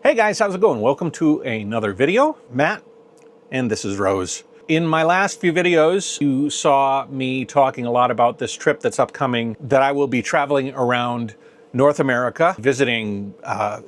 Hey guys, how's it going? Welcome to another video. Matt, and this is Rose. In my last few videos, you saw me talking a lot about this trip that's upcoming, that I will be traveling around North America, visiting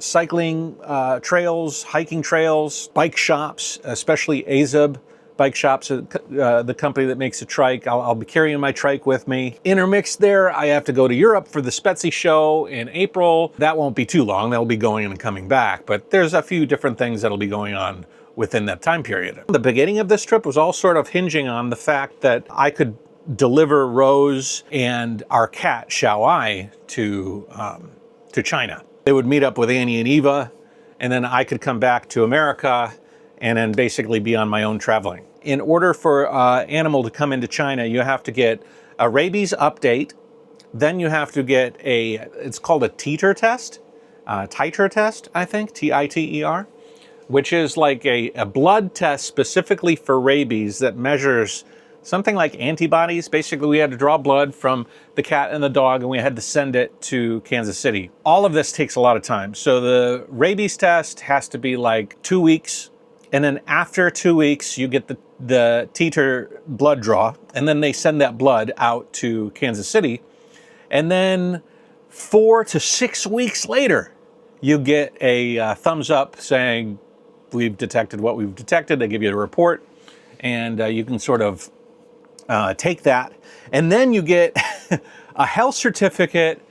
cycling trails, hiking trails, bike shops, especially AZUB bike shops, the company that makes a trike. I'll be carrying my trike with me. Intermixed there, I have to go to Europe for the Spetsy show in April. That won't be too long. That'll be going and coming back, but there's a few different things that'll be going on within that time period. The beginning of this trip was all sort of hinging on the fact that I could deliver Rose and our cat, Jayoe, to China. They would meet up with Annie and Eva, and then I could come back to America and then basically be on my own traveling. In order for animal to come into China, you have to get a rabies update. Then you have to get it's called a titer test, I think, T-I-T-E-R, which is like a blood test specifically for rabies that measures something like antibodies. Basically, we had to draw blood from the cat and the dog, and we had to send it to Kansas City. All of this takes a lot of time. So the rabies test has to be like 2 weeks. And then after 2 weeks, you get the titer blood draw, and then they send that blood out to Kansas City. And then 4 to 6 weeks later, you get a thumbs up saying, we've detected what we've detected. They give you a report, and you can sort of take that. And then you get a health certificate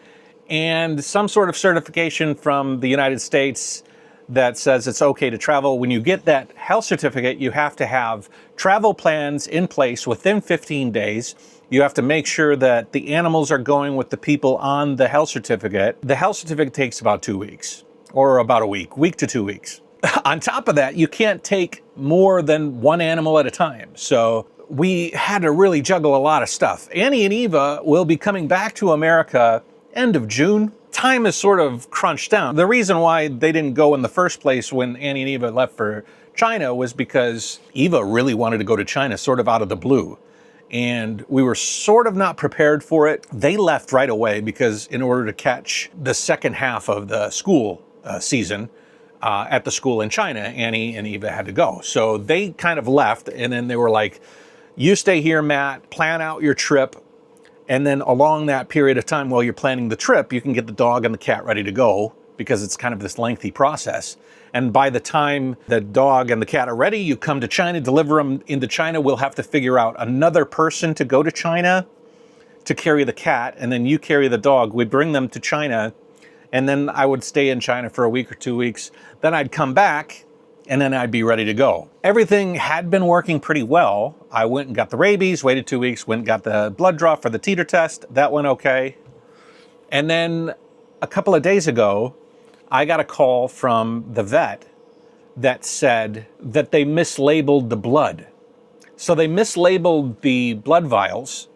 and some sort of certification from the United States that says it's okay to travel. When you get that health certificate, you have to have travel plans in place within 15 days. You have to make sure that the animals are going with the people on the health certificate. The health certificate takes about 2 weeks, or about a week to 2 weeks. On top of that, you can't take more than one animal at a time. So we had to really juggle a lot of stuff. Annie and Eva will be coming back to America end of June. Time is sort of crunched down. The reason why they didn't go in the first place when Annie and Eva left for China was because Eva really wanted to go to China sort of out of the blue. And we were sort of not prepared for it. They left right away because in order to catch the second half of the school season at the school in China, Annie and Eva had to go. So they kind of left, and then they were like, you stay here, Matt, plan out your trip. And then along that period of time while you're planning the trip, you can get the dog and the cat ready to go, because it's kind of this lengthy process. And by the time the dog and the cat are ready, you come to China, deliver them into China. We'll have to figure out another person to go to China to carry the cat, and then you carry the dog. We bring them to China, and then I would stay in China for a week or 2 weeks. Then I'd come back, and then I'd be ready to go. Everything had been working pretty well. I went and got the rabies, waited 2 weeks, went and got the blood draw for the titer test. That went okay. And then a couple of days ago, I got a call from the vet that said that they mislabeled the blood. So they mislabeled the blood vials,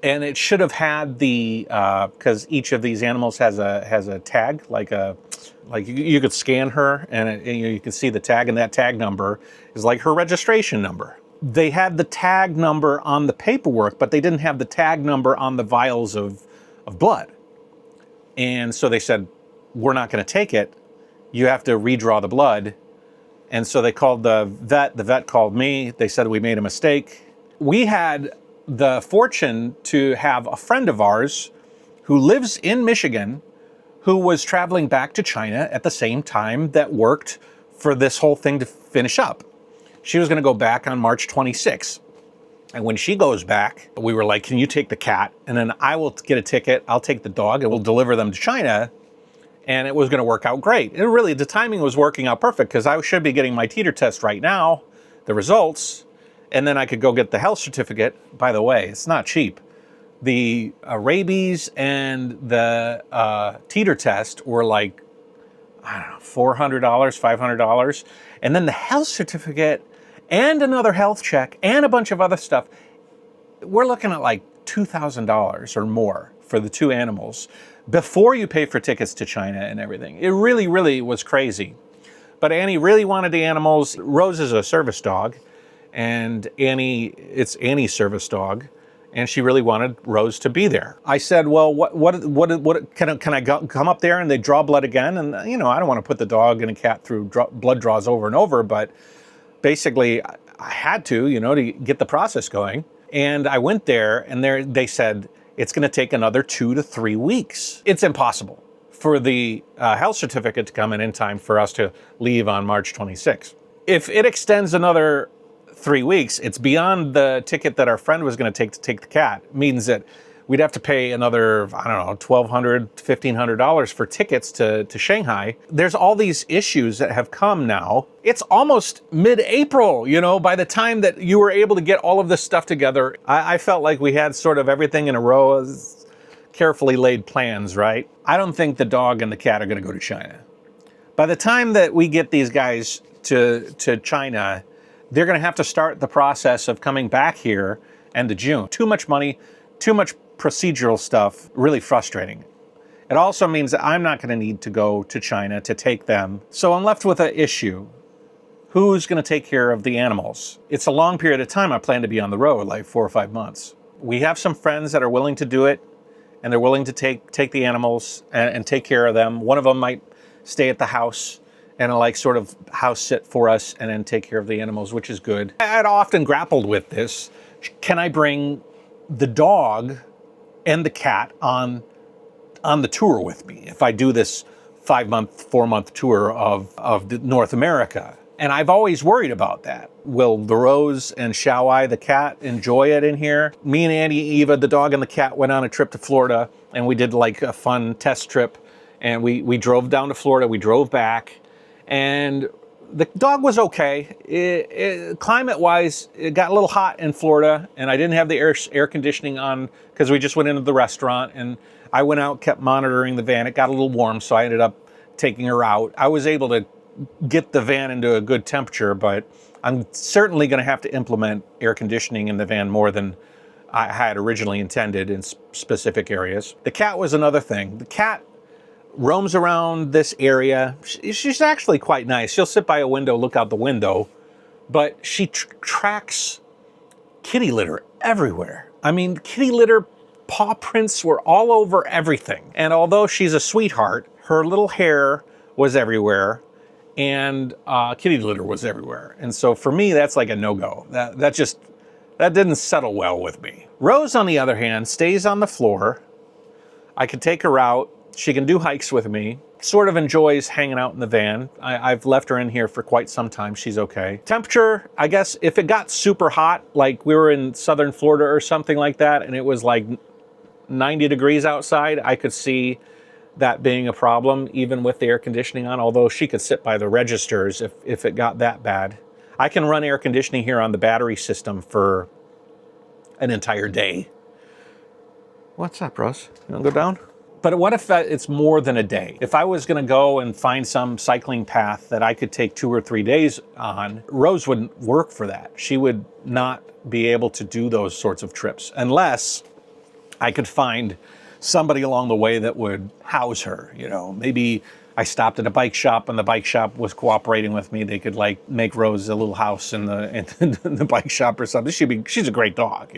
and it should have had the, because each of these animals has a tag, like you could scan her and you can see the tag, and that tag number is like her registration number. They had the tag number on the paperwork, but they didn't have the tag number on the vials of blood. And so they said, we're not going to take it. You have to redraw the blood. And so they called the vet called me. They said we made a mistake. We had the fortune to have a friend of ours who lives in Michigan, who was traveling back to China at the same time that worked for this whole thing to finish up. She was going to go back on March 26th. And when she goes back, we were like, can you take the cat? And then I will get a ticket. I'll take the dog and we'll deliver them to China. And it was going to work out great. And really, the timing was working out perfect, because I should be getting my titer test right now, the results, and then I could go get the health certificate. By the way, it's not cheap. The rabies and the titer test were like, I don't know, $400, $500. And then the health certificate and another health check and a bunch of other stuff, we're looking at like $2,000 or more for the two animals before you pay for tickets to China and everything. It really, really was crazy. But Annie really wanted the animals. Rose is a service dog, and it's Annie's service dog. and she really wanted Rose to be there. I said, well, what can I come up there and they draw blood again? And I don't want to put the dog and a cat through blood draws over and over, but basically I had to, to get the process going. And I went there, and they said it's going to take another 2 to 3 weeks. It's impossible for the health certificate to come in time for us to leave on March 26th. If it extends another 3 weeks, it's beyond the ticket that our friend was going to take the cat. It means that we'd have to pay another, I don't know, $1,200, $1,500 for tickets to Shanghai. There's all these issues that have come now. It's almost mid-April, by the time that you were able to get all of this stuff together. I felt like we had sort of everything in a row, carefully laid plans, right? I don't think the dog and the cat are going to go to China. By the time that we get these guys to China, they're going to have to start the process of coming back here end of June. Too much money, too much procedural stuff, really frustrating. It also means that I'm not going to need to go to China to take them. So I'm left with an issue. Who's going to take care of the animals? It's a long period of time. I plan to be on the road, like 4 or 5 months. We have some friends that are willing to do it, and they're willing to take the animals and take care of them. One of them might stay at the house and like sort of house sit for us and then take care of the animals, which is good. I'd often grappled with this. Can I bring the dog and the cat on the tour with me if I do this 5-month, 4-month tour of North America? And I've always worried about that. Will the Rose and Jayoe, the cat, enjoy it in here? Me and Annie, Eva, the dog and the cat went on a trip to Florida, and we did like a fun test trip. And we drove down to Florida, we drove back, and the dog was okay. Climate-wise, it got a little hot in Florida, and I didn't have the air conditioning on because we just went into the restaurant, and I went out, kept monitoring the van. It got a little warm, so I ended up taking her out. I was able to get the van into a good temperature, but I'm certainly going to have to implement air conditioning in the van more than I had originally intended in specific areas. The cat was another thing. The cat roams around this area. She's actually quite nice. She'll sit by a window, look out the window, but she tracks kitty litter everywhere. I mean, kitty litter paw prints were all over everything. And although she's a sweetheart, her little hair was everywhere, and kitty litter was everywhere. And so for me, that's like a no-go. That didn't settle well with me. Rose, on the other hand, stays on the floor. I could take her out. She can do hikes with me. Sort of enjoys hanging out in the van. I've left her in here for quite some time. She's okay. Temperature, I guess if it got super hot, like we were in southern Florida or something like that, and it was like 90 degrees outside, I could see that being a problem, even with the air conditioning on, although she could sit by the registers if it got that bad. I can run air conditioning here on the battery system for an entire day. What's up, Rose? You wanna go down? But what if it's more than a day? If I was gonna go and find some cycling path that I could take 2 or 3 days on, Rose wouldn't work for that. She would not be able to do those sorts of trips unless I could find somebody along the way that would house her. Maybe I stopped at a bike shop and the bike shop was cooperating with me. They could like make Rose a little house in the bike shop or something. She's a great dog,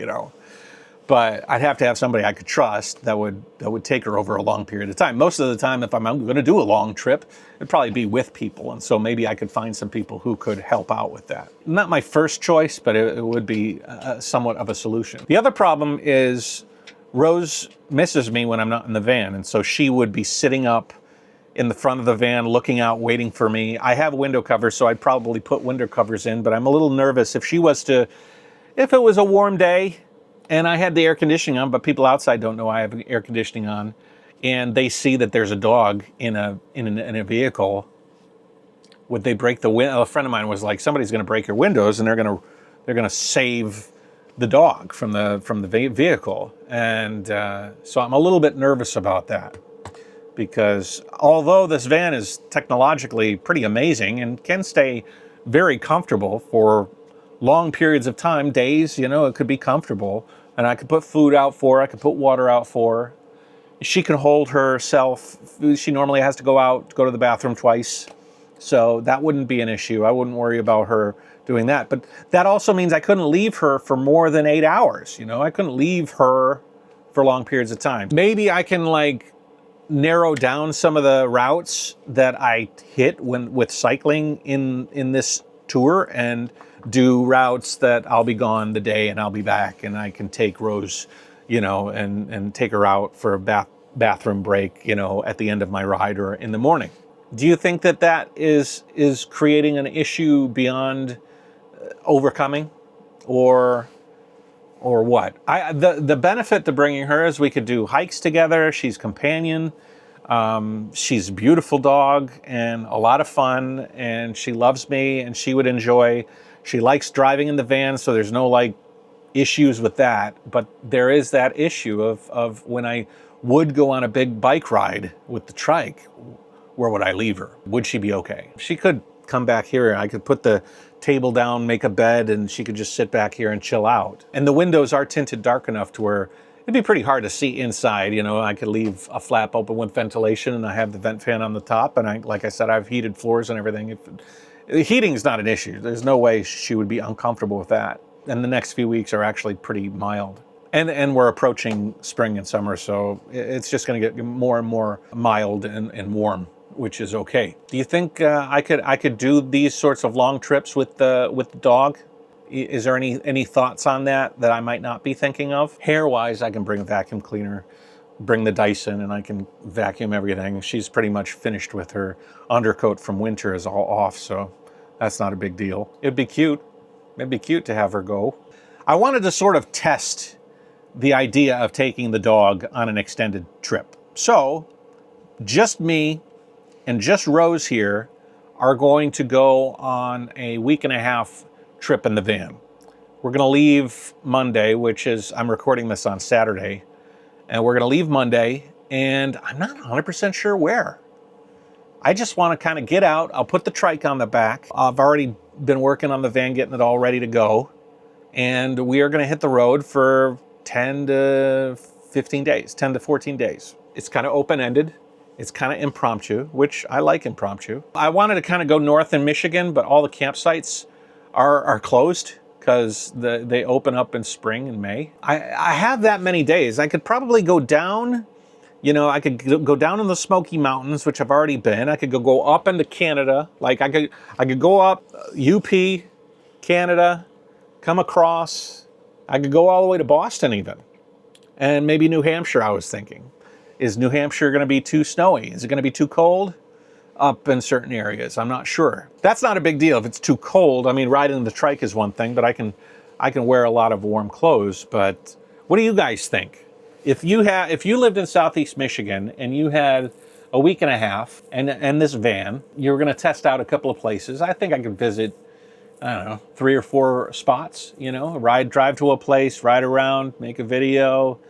But I'd have to have somebody I could trust that would take her over a long period of time. Most of the time, if I'm going to do a long trip, it'd probably be with people. And so maybe I could find some people who could help out with that. Not my first choice, but it would be somewhat of a solution. The other problem is Rose misses me when I'm not in the van. And so she would be sitting up in the front of the van, looking out, waiting for me. I have window covers, so I'd probably put window covers in, but I'm a little nervous if it was a warm day, and I had the air conditioning on, but people outside don't know I have air conditioning on, and they see that there's a dog in a vehicle. Would they break the window? A friend of mine was like, somebody's going to break your windows, and they're going to save the dog from the vehicle, and so I'm a little bit nervous about that, because although this van is technologically pretty amazing and can stay very comfortable for long periods of time, days, it could be comfortable, and I could put food out for her, I could put water out for her. She can hold herself. She normally has to go to the bathroom twice, So that wouldn't be an issue. I wouldn't worry about her doing that. But that also means I couldn't leave her for more than 8 hours. You know, I couldn't leave her for long periods of time. Maybe I can like narrow down some of the routes that I hit with cycling in this tour, and do routes that I'll be gone the day and I'll be back, and I can take Rose, you know, and take her out for a bathroom break, you know, at the end of my ride or in the morning. Do you think that that is creating an issue beyond overcoming, or what? The benefit to bringing her is we could do hikes together. She's companion. She's a beautiful dog and a lot of fun, and she loves me, and she would enjoy. She likes driving in the van, so there's no like issues with that. But there is that issue of when I would go on a big bike ride with the trike, where would I leave her? Would she be okay? She could come back here. I could put the table down, make a bed, and she could just sit back here and chill out. And the windows are tinted dark enough to where it'd be pretty hard to see inside. You know, I could leave a flap open with ventilation, and I have the vent fan on the top. And like I said, I've heated floors and everything. Heating's not an issue. There's no way she would be uncomfortable with that. And the next few weeks are actually pretty mild. And we're approaching spring and summer, so it's just going to get more and more mild and warm, which is okay. Do you think I could do these sorts of long trips with the dog? Is there any thoughts on that I might not be thinking of? Hair-wise, I can bring a vacuum cleaner, bring the Dyson, and I can vacuum everything. She's pretty much finished with her undercoat from winter is all off, so that's not a big deal. It'd be cute. It'd be cute to have her go. I wanted to sort of test the idea of taking the dog on an extended trip. So just me and just Rose here are going to go on a week and a half trip in the van. We're going to leave Monday, which is, I'm recording this on Saturday, and we're going to leave Monday, and I'm not 100% sure where. I just want to kind of get out. I'll put the trike on the back. I've already been working on the van, getting it all ready to go, and we are going to hit the road for 10 to 15 days, 10 to 14 days. It's kind of open-ended. It's kind of impromptu, which I like impromptu. I wanted to kind of go north in Michigan, but all the campsites are closed because they open up in spring and May. I have that many days. I could probably go down, you know, I could go down in the Smoky Mountains, which I've already been. I could go up into Canada. Like I could go up UP, Canada, come across. I could go all the way to Boston even. And maybe New Hampshire, I was thinking. Is New Hampshire going to be too snowy? Is it going to be too cold up in certain areas? I'm not sure. That's not a big deal if it's too cold. I mean, riding the trike is one thing, but I can wear a lot of warm clothes. But what do you guys think? If you lived in Southeast Michigan and you had a week and a half and this van, you were going to test out a couple of places, I think I could visit, I don't know, 3 or 4 spots, you know, drive to a place, ride around, make a video,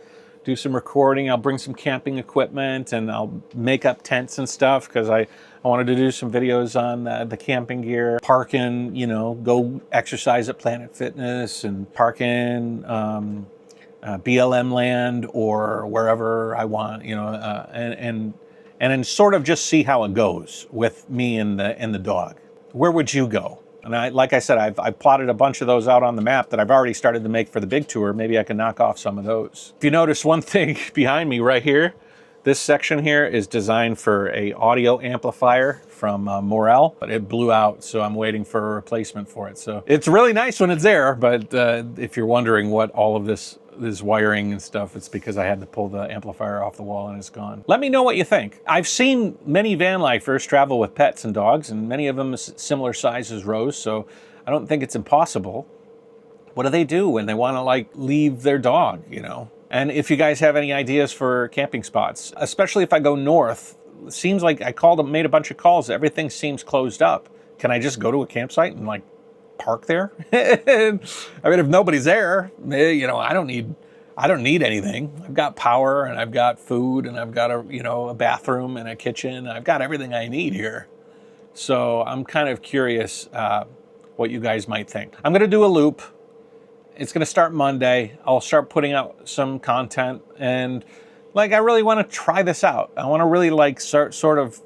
do some recording. I'll bring some camping equipment and I'll make up tents and stuff because I wanted to do some videos on the camping gear, parking, you know, go exercise at Planet Fitness and park in BLM land or wherever I want, you know, and then sort of just see how it goes with me and the dog. Where would you go? And like I said, I've plotted a bunch of those out on the map that I've already started to make for the big tour. Maybe I can knock off some of those. If you notice one thing behind me right here, this section here is designed for a audio amplifier from Morel, but it blew out, so I'm waiting for a replacement for it. So it's really nice when it's there, but if you're wondering what all of this wiring and stuff, it's because I had to pull the amplifier off the wall and it's gone. Let me know what you think. I've seen many van lifers travel with pets and dogs, and many of them similar size as Rose, so I don't think it's impossible. What do they do when they want to like leave their dog, you know? And if you guys have any ideas for camping spots, especially if I go north, it seems like made a bunch of calls. Everything seems closed up. Can I just go to a campsite and like park there? I mean, if nobody's there, you know, I don't need anything. I've got power and I've got food and I've got a bathroom and a kitchen. I've got everything I need here. So I'm kind of curious what you guys might think. I'm going to do a loop. It's going to start Monday. I'll start putting out some content, and like I really want to try this out. I want to really like sort of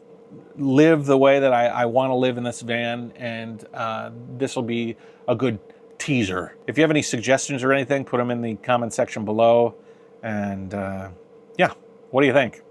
live the way that I want to live in this van, and this will be a good teaser. If you have any suggestions or anything, put them in the comment section below. And yeah, what do you think?